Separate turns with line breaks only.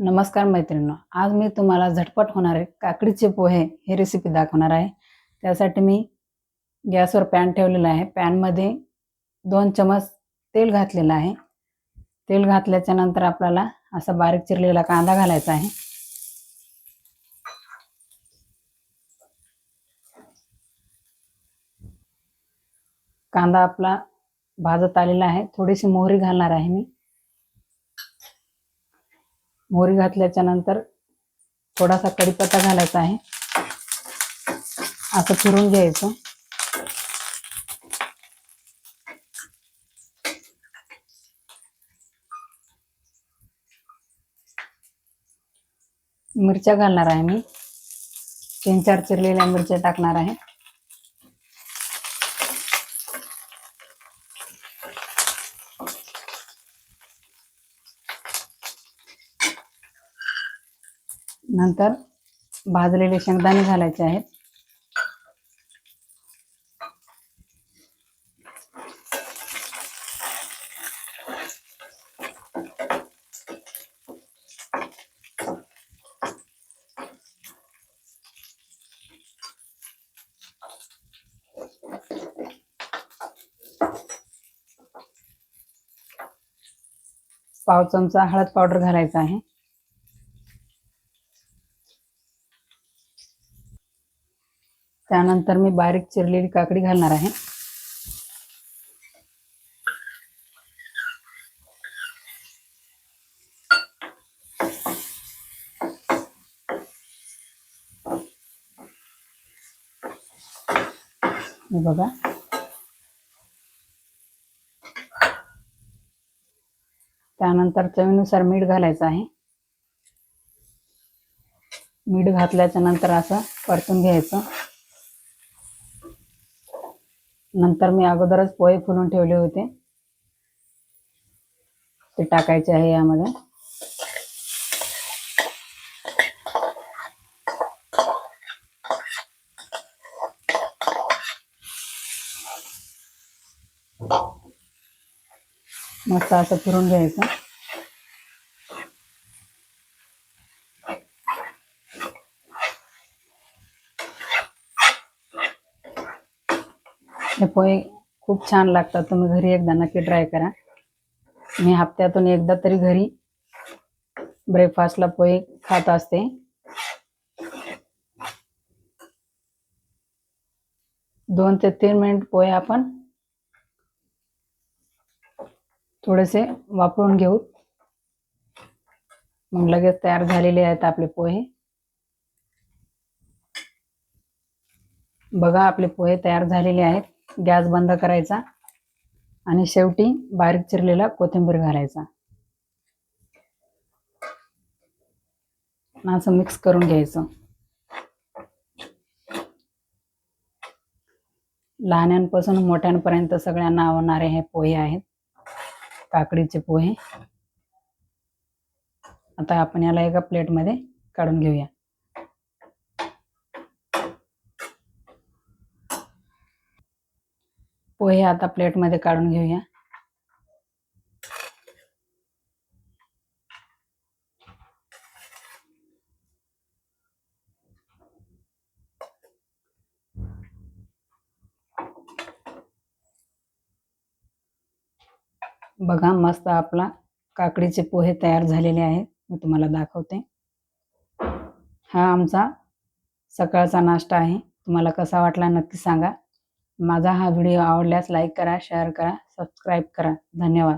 नमस्कार मैत्रिणींनो, आज मी तुम्हाला झटपट होणारे काकडीचे पोहे हे रेसिपी दाखवणार आहे। त्यासाठी मी गॅसवर पॅन ठेवलेला आहे। पॅनमध्ये 2 चमच तेल घातलेलं आहे। तेल घातल्याच्या नंतर आपल्याला असा बारीक चिरलेला कांदा घालायचा आहे। कांदा आपला भाजत आलेला आहे। थोडीशी मोहरी घालणार आहे मी। मोहरी घातल्याच्या नंतर थोडासा कढीपत्ता घालायचा आहे। असं फिरून घ्यायचं। मिरच्या घालणार आहे मी। 3-4 चिरलेल्या मिरच्या टाकणार आहे। नंतर भाजलेले शेंगदाणे घालायचे आहेत। पाव चमचा हळद पावडर घालायचा आहे। त्यानंतर मी बारीक चिरलेली काकडी घालणार आहे। हे बघा, त्यानंतर चवीनुसार मीठ घालायचं आहे। मीठ घातल्याच्या नंतर असं परतून घ्यायचं। नंतर मी अगोदरच पोहे फुलून ठेवले होते, ते टाकायचे आहे यामध्ये। मस्त असं फिरून घ्यायचं। हे पोहे खूप छान लागतात। तुम्ही घरी एकदा नक्की ट्राय करा। मी हप्त्यातून एकदा तरी घरी ब्रेकफास्टला पोहे खात असते। 2 ते 3 मिनिट पोहे आपण थोडेसे वापरून घेऊ, मग लगेच तयार झालेले आहेत आपले पोहे। बघा, आपले पोहे तयार झालेले आहेत। गॅस बंद करायचा आणि शेवटी बारीक चिरलेला कोथिंबीर घालायचा। असं मिक्स करून घ्यायचं। लहानांपासून मोठ्यांपर्यंत सगळ्यांना आवडणारे हे पोहे आहेत, काकडीचे पोहे। आता आपण याला एका प्लेटमध्ये काढून घेऊया। पोहे आता प्लेटमध्ये काढून घेऊया। बघा, मस्त आपला काकडीचे पोहे तयार झालेले आहेत। मी तुम्हाला दाखवते। हा आमचा सकाळचा नाश्ता आहे। तुम्हाला कसा वाटला नक्की सांगा। माझा हा व्हिडिओ आवडल्यास लाईक करा, शेअर करा, सबस्क्राईब करा। धन्यवाद।